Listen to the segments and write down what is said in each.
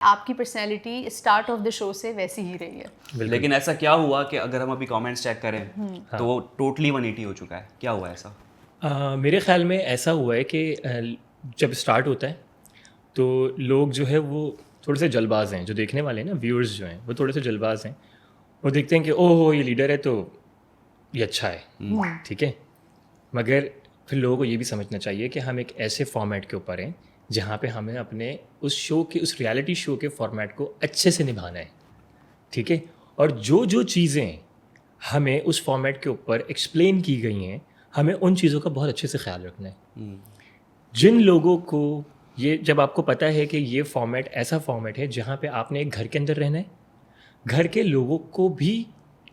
आपकी personality start of the show से वैसी ही रही है। लेकिन ऐसा क्या हुआ कि अगर हम अभी कमेंट्स चेक करें तो वो टोटली 180 हो चुका है, क्या हुआ ऐसा? मेरे ख्याल में ऐसा हुआ है कि जब स्टार्ट होता है तो लोग जो है वो थोड़े से जल्दबाज हैं, जो देखने वाले हैं ना, व्यूअर्स जो हैं वो थोड़े से जल्दबाज हैं। वो देखते हैं कि ओह ये लीडर है तो ये अच्छा है, ठीक है। मगर फिर लोगों को ये भी समझना चाहिए कि हम एक ऐसे फॉर्मेट के ऊपर हैं जहाँ पे हमें अपने उस शो के, उस रियलिटी शो के फॉर्मेट को अच्छे से निभाना है, ठीक है। और जो जो चीज़ें हमें उस फॉर्मेट के ऊपर एक्सप्लेन की गई हैं, हमें उन चीज़ों का बहुत अच्छे से ख्याल रखना है। जिन लोगों को ये, जब आपको पता है कि ये फॉर्मेट ऐसा फॉर्मेट है जहाँ पे आपने एक घर के अंदर रहना है, घर के लोगों को भी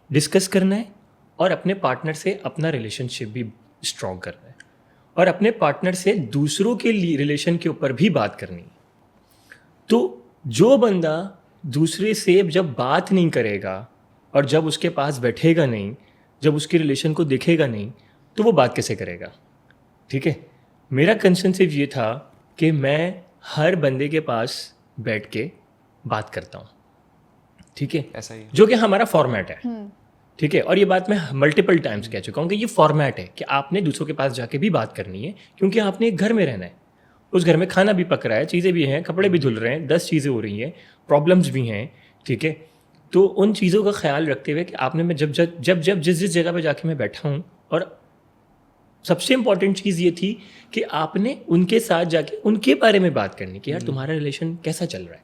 डिस्कस करना है और अपने पार्टनर से अपना रिलेशनशिप भी स्ट्रॉन्ग करना है और अपने पार्टनर से दूसरों के रिलेशन के ऊपर भी बात करनी है। तो जो बंदा दूसरे से जब बात नहीं करेगा और जब उसके पास बैठेगा नहीं, जब उसके रिलेशन को देखेगा नहीं, तो वो बात कैसे करेगा, ठीक है। मेरा कंसेंसिव ये था कि मैं हर बंदे के पास बैठ के बात करता हूँ, ठीक है, ऐसा ही है। जो कि हमारा फॉर्मेट है, ठीक है। और ये बात मैं मल्टीपल टाइम्स कह चुका हूँ कि ये फॉर्मेट है कि आपने दूसरों के पास जाके भी बात करनी है, क्योंकि आपने एक घर में रहना है। उस घर में खाना भी पक रहा है, चीज़ें भी हैं, कपड़े भी धुल रहे हैं, 10 चीज़ें हो रही हैं, प्रॉब्लम्स भी हैं, ठीक है। तो उन चीज़ों का ख्याल रखते हुए कि आपने, मैं जब जब जब जब जिस जिस जगह पे जाके मैं बैठा हूँ, और सबसे इम्पॉर्टेंट चीज़ ये थी कि आपने उनके साथ जाके उनके बारे में बात करनी कि यार तुम्हारा रिलेशन कैसा चल रहा है,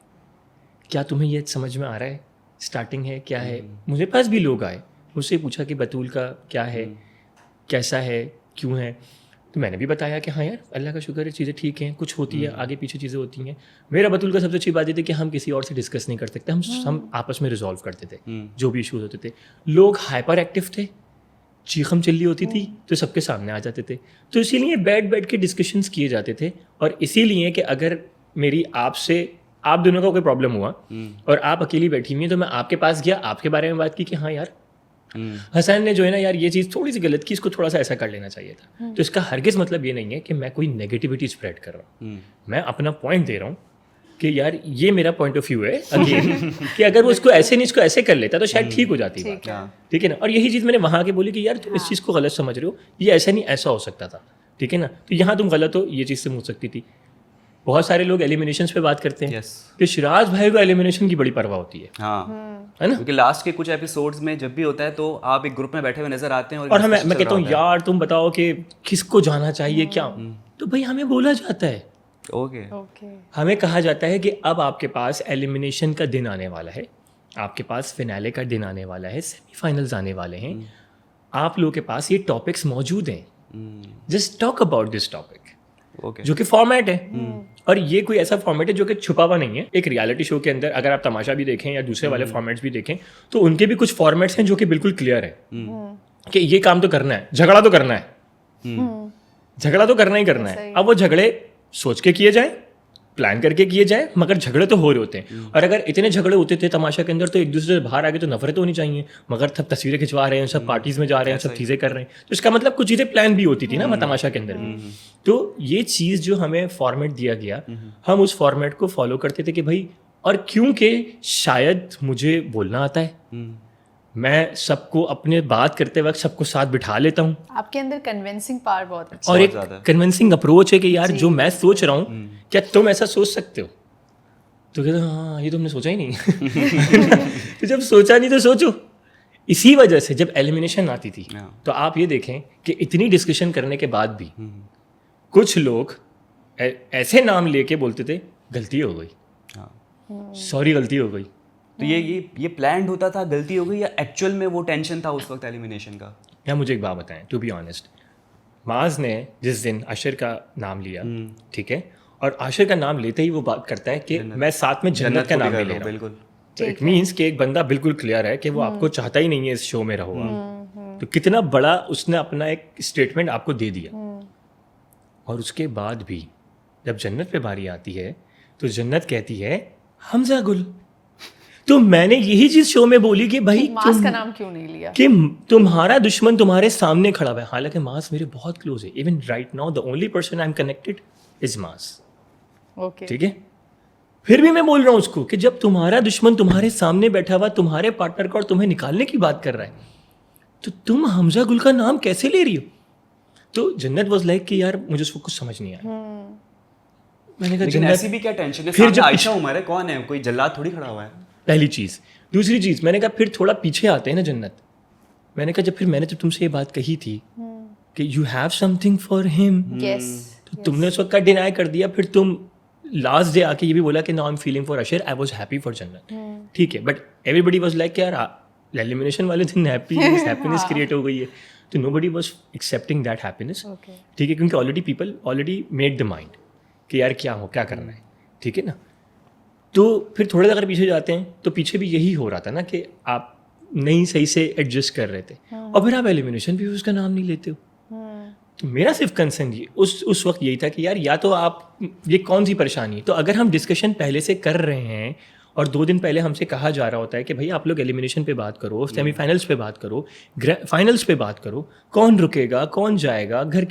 क्या तुम्हें ये समझ में आ रहा है, स्टार्टिंग है क्या है। मुझे पास भी लोग आए, मुझसे पूछा कि बतूल का क्या है, कैसा है, क्यों है। तो मैंने भी बताया कि हाँ यार अल्लाह का शुक्र है, चीज़ें ठीक हैं, कुछ होती है, आगे पीछे चीज़ें होती हैं। मेरा बतूल का सबसे अच्छी बात ये थी कि हम किसी और से डिस्कस नहीं कर सकते, हम आपस में रिजॉल्व करते थे जो भी इशूज़ होते थे। लोग हाइपर एक्टिव थे, चीखम चिल्ली होती थी तो सबके सामने आ जाते थे। तो इसीलिए बैठ के डिस्कशंस किए जाते थे। और इसीलिए कि अगर मेरी आपसे, आप दोनों का कोई प्रॉब्लम हुआ और आप अकेली बैठी हुई हैं, तो मैं आपके पास गया, आपके बारे में बात की कि हाँ यार हसन ने जो है ना यार ये चीज़ थोड़ी सी गलत की, इसको थोड़ा सा ऐसा कर लेना चाहिए था। तो इसका हरगिज़ मतलब ये नहीं है कि मैं कोई नेगेटिविटी स्प्रेड कर रहा हूँ। मैं अपना पॉइंट दे रहा हूँ कि यार ये मेरा पॉइंट ऑफ व्यू है अगेन कि अगर वो इसको ऐसे नहीं, इसको ऐसे कर लेता तो शायद ठीक हो जाती बात, ठीक है ना। और यही चीज़ मैंने वहाँ के बोली कि यार तुम इस चीज़ को गलत समझ रहे हो, ये ऐसा नहीं ऐसा हो सकता था, ठीक है ना। तो यहाँ तुम गलत हो, ये चीज़ से हो सकती थी। बहुत सारे लोग एलिमिनेशंस पे बात करते हैं कि शिराज भाई को एलिमिनेशन की बड़ी परवाह होती है, है ना। क्योंकि लास्ट के कुछ एपिसोड्स में जब भी होता है तो आप एक ग्रुप में बैठे हुए नजर आते हैं और हमें, मैं कहता हूँ यार तुम बताओ कि किसको जाना चाहिए क्या, तो भाई हमें बोला जाता है, ओके, हमें कहा जाता है कि अब आपके पास एलिमिनेशन का दिन आने वाला है, आपके पास फिनाले का दिन आने वाला है, सेमीफाइनल्स आने वाले हैं, आप लोगों के पास ये टॉपिक्स मौजूद हैं, just talk about this topic, जो कि फॉर्मेट है। और ये कोई ऐसा फॉर्मेट है जो कि छुपा हुआ नहीं है। एक रियलिटी शो के अंदर अगर आप तमाशा भी देखें या दूसरे वाले फॉर्मेट्स भी देखें तो उनके भी कुछ फॉर्मेट्स हैं जो कि बिल्कुल क्लियर है कि ये काम तो करना है, झगड़ा तो करना है, झगड़ा तो करना ही करना है। अब वो झगड़े सोच के किए जाए, प्लान करके किए जाए, मगर झगड़े तो हो रहे होते हैं। और अगर इतने झगड़े होते थे तमाशा के अंदर तो एक दूसरे से बाहर आगे तो नफरत होनी चाहिए, मगर सब तस्वीरें खिंचवा रहे हैं, सब पार्टीज में जा रहे हैं, सब चीज़ें कर रहे हैं, तो इसका मतलब कुछ चीज़ें प्लान भी होती थी ना तमाशा के अंदर भी। तो ये चीज़ जो हमें फॉर्मेट दिया गया, हम उस फॉर्मेट को फॉलो करते थे कि भाई, और क्योंकि शायद मुझे बोलना आता है, मैं सबको अपने बात करते वक्त सबको साथ बिठा लेता हूँ। आपके अंदर कन्विंसिंग पावर बहुत अच्छा और एक कन्विंसिंग अप्रोच है कि यार जो मैं सोच रहा हूँ क्या तुम ऐसा सोच सकते हो, तो कहते हाँ ये तुमने सोचा ही नहीं तो जब सोचा नहीं तो सोचो। इसी वजह से जब एलिमिनेशन आती थी तो आप ये देखें कि इतनी डिस्कशन करने के बाद भी कुछ लोग ऐसे नाम लेके बोलते थे गलती हो गई, सॉरी गलती हो गई। तो ये प्लान्ड होता था, गलती हो गई, या एक्चुअल में वो टेंशन था उस वक्त एलिमिनेशन का? या मुझे एक बात बताएं, टू बी ऑनेस्ट, माज ने जिस दिन आशिर का नाम लिया, ठीक है, और आशिर का नाम लेते ही वो बात करता है कि मैं साथ में जन्नत का नाम ले रहा हूं, बिल्कुल। तो इट मीन्स कि एक बंदा बिल्कुल क्लियर है कि वो आपको चाहता ही नहीं है इस शो में रहो आप। तो कितना बड़ा उसने अपना एक स्टेटमेंट आपको दे दिया। और उसके बाद भी जब जन्नत पे बारी आती है तो जन्नत कहती है हमजा गुल। तो मैंने यही चीज शो में बोली कि भाई मास का नाम क्यों नहीं लिया, कि तुम्हारा दुश्मन तुम्हारे सामने खड़ा हुआ है। हालांकि मास मेरे बहुत क्लोज है, even right now the only person I am connected is mass, okay, ठीक है। फिर भी मैं बोल रहा हूँ उसको कि जब तुम्हारा दुश्मन तुम्हारे सामने बैठा हुआ तुम्हारे पार्टनर का और तुम्हें निकालने की बात कर रहा है तो तुम हमजा गुल का नाम कैसे ले रही हो? तो जन्नत वाज लाइक कि यार मुझे उसको कुछ समझ नहीं आया। मैंने कहा लेकिन जन्नत, ऐसी भी क्या टेंशन है, फिर सामने जब आयशा उमर है, कौन है, कोई जल्लाद थोड़ी खड़ा हुआ है। पहली चीज। दूसरी चीज मैंने कहा फिर थोड़ा पीछे आते हैं ना जन्नत। मैंने कहा जब तुमसे ये बात कही थी कि you have something for him, yes तो तुमने उस वक्त का डिनाई कर दिया, फिर तुम लास्ट डे आके ये भी बोला कि now I am feeling for Ashar, I was happy for Jannat. ठीक है, बट एवरीबडी वाज लाइक यार एलिमिनेशन वाले दिन हैप्पीनेस क्रिएट हो गई है, तो nobody was excepting that happiness. ठीक है, क्योंकि already people already made the mind कि यार क्या करना है। ठीक है ना, तो फिर थोड़ा अगर पीछे जाते हैं तो पीछे भी यही हो रहा था ना कि आप नहीं सही से एडजस्ट कर रहे थे और फिर आप एलिमिनेशन भी उसका नाम नहीं लेते हो। तो मेरा सिर्फ कंसर्न ये उस वक्त यही था कि यार या तो आप, ये कौन सी परेशानी है। तो अगर हम डिस्कशन पहले से कर रहे हैं और 2 दिन पहले हमसे कहा जा रहा होता है कि भाई आप लोग एलिमिनेशन पे बात करो, सेमीफाइनल्स पे बात करो, फाइनल्स पे बात करो, कौन रुकेगा कौन जाएगा घर,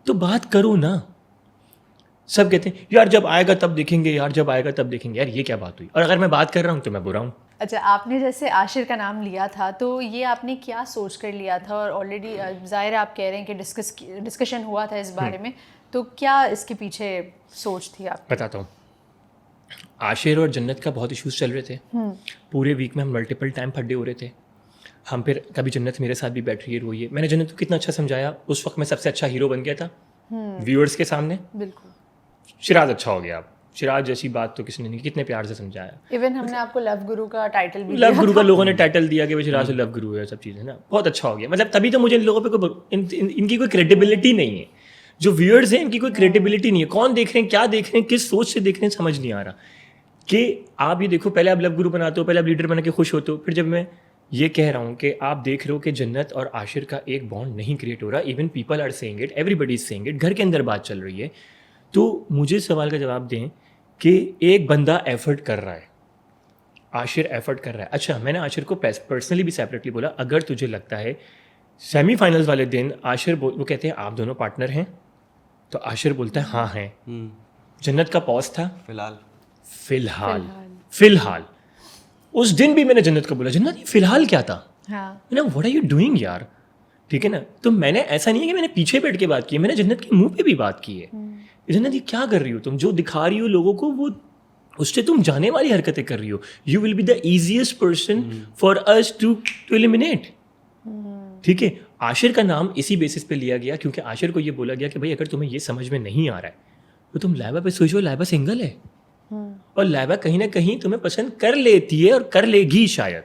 तो बात करो ना। सब कहते हैं यार जब आएगा तब देखेंगे, यार जब आएगा तब देखेंगे। यार ये क्या बात हुई? और अगर मैं बात कर रहा हूँ तो मैं बुरा हूँ। अच्छा, आपने जैसे आशिर का नाम लिया था तो ये आपने क्या सोच कर लिया था? और ऑलरेडी ज़ाहिर है आप कह रहे हैं कि डिस्कशन हुआ था इस बारे में, तो क्या इसके पीछे सोच थी आप? बताता हूँ। आशिर और जन्नत का बहुत इश्यूज चल रहे थे। पूरे वीक में हम मल्टीपल टाइम फड्डे हो रहे थे। हम फिर कभी जन्नत मेरे साथ भी बैठ रही है, रोई है। मैंने जन्नत को कितना अच्छा समझाया, उस वक्त मैं सबसे अच्छा हीरो बन गया था व्यूअर्स के सामने। बिल्कुल। शिराज अच्छा हो गया। शिराज जैसी बात तो किसने नहीं, कितने प्यार से समझाया। इवन हमने आपको लव गुरु का टाइटल भी लव गुरु का लोगों ने टाइटल दिया कि भाई शिराज लव गुरु है, सब चीज़ें ना, बहुत अच्छा हो गया। मतलब तभी तो मुझे इन लोगों पे इनकी कोई क्रेडिबिलिटी नहीं है। जो व्यूअर्स हैं इनकी कोई क्रेडिबिलिटी नहीं है। कौन देख रहे हैं, क्या देख रहे हैं, किस सोच से देख रहे हैं, समझ नहीं आ रहा। कि आप ये देखो, पहले आप लव गुरु बनाते हो, पहले आप लीडर बना के खुश होते हो, फिर जब मैं ये कह रहा हूँ कि आप देख रहे हो कि जन्नत और आशिर का एक बॉन्ड नहीं क्रिएट हो रहा, even people are saying it, everybody is saying it, घर के अंदर बात चल रही है, तो मुझे सवाल का जवाब दें कि एक बंदा एफर्ट कर रहा है, आशिर एफर्ट कर रहा है। अच्छा, मैंने आशिर को पर्सनली भी सेपरेटली बोला, अगर तुझे लगता है सेमीफाइनल्स वाले दिन आशिर वो कहते हैं आप दोनों पार्टनर हैं, तो आशिर बोलता है हाँ हैं। जन्नत का पॉज था फिलहाल। उस दिन भी मैंने जन्नत को बोला, जन्नत ये फिलहाल क्या था? मैंने व्हाट आर यू डूइंग यार? ठीक है ना, तो मैंने ऐसा नहीं है कि मैंने पीछे बैठ के बात की है, मैंने जन्नत के मुंह पे भी बात की है। जन्नत ये क्या कर रही हो तुम? जो दिखा रही हो लोगों को वो उससे तुम जाने वाली हरकतें कर रही हो। You will be the easiest person for us to eliminate. ठीक है, आशिर का नाम इसी बेसिस पे लिया गया क्योंकि आशिर को ये बोला गया कि भाई अगर तुम्हें ये समझ में नहीं आ रहा है तो तुम लाइबा पे सोचो, लाइबा सिंगल है और लाइबा कहीं ना कहीं तुम्हें पसंद कर लेती है और कर लेगी शायद।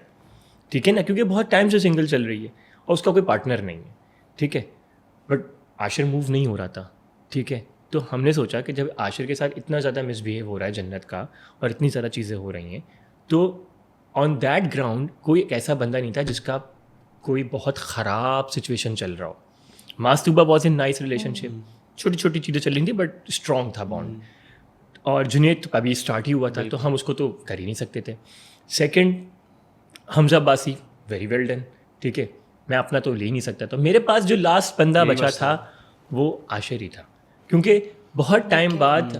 ठीक है ना, क्योंकि बहुत टाइम से सिंगल चल रही है और उसका कोई पार्टनर नहीं है। ठीक है, बट आशिर मूव नहीं हो रहा था। ठीक है, तो हमने सोचा कि जब आशिर के साथ इतना ज़्यादा मिसबिहेव हो रहा है जन्नत का और इतनी ज़्यादा चीज़ें हो रही हैं, तो ऑन दैट ग्राउंड कोई एक ऐसा बंदा नहीं था जिसका कोई बहुत ख़राब सिचुएशन चल रहा हो। मास्तूबा वॉज इन नाइस रिलेशनशिप, छोटी छोटी चीज़ें चल रही थी बट स्ट्रॉन्ग था बॉन्ड। और जुनैद तो अभी स्टार्ट ही हुआ था तो हम उसको तो कर ही नहीं सकते थे। Second, Hamza Abbasi, very well done. ठीक है, मैं अपना तो ले ही नहीं सकता, तो मेरे पास जो लास्ट बंदा बचा था वो आशिर ही था, क्योंकि बहुत टाइम बाद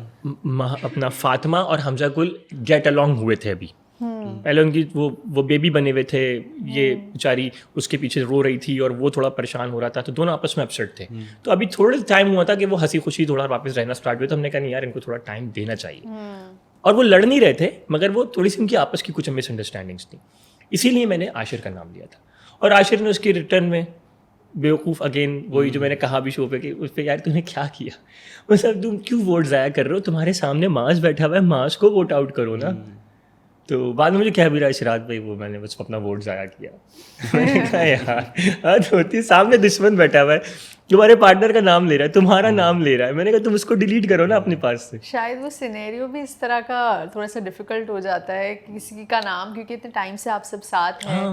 अपना फातिमा और हमजा गुल गेट अलॉन्ग हुए थे। अभी पहले उनकी वो बेबी बने हुए थे, ये बेचारी उसके पीछे रो रही थी और वो थोड़ा परेशान हो रहा था, तो दोनों आपस में अपसेट थे। तो अभी थोड़ा टाइम हुआ था कि वो हंसी खुशी थोड़ा वापस रहना स्टार्ट हुए, तो हमने कहा नहीं यार इनको थोड़ा टाइम देना चाहिए। और वो लड़ नहीं रहे थे मगर वो थोड़ी सी उनकी आपस की कुछ मिसअंडरस्टैंडिंग्स थी, इसीलिए मैंने आशिर का नाम लिया था। और आशिर ने उसकी रिटर्न में बेवकूफ़, अगेन वही जो मैंने कहा भी शो पे कि उस पर यार तूने क्या किया, मतलब तुम क्यों वोट ज़ाया कर रहे हो, तुम्हारे सामने मास बैठा हुआ है, मास को वोट आउट करो ना। तो बाद में मुझे कह भी रहा है शिराज भाई वो मैंने बस अपना वोट ज़ाया किया। मैंने कहा यार हद होती है, सामने दुश्मन बैठा हुआ है, तुम्हारे पार्टनर का नाम ले रहा है, तुम्हारा नाम ले रहा है, मैंने कहा तुम उसको डिलीट करो ना अपने पास से। शायद वो सिनेरियो भी इस तरह का थोड़ा सा डिफिकल्ट हो जाता है किसी का नाम, क्योंकि इतने टाइम से आप सब साथ हैं।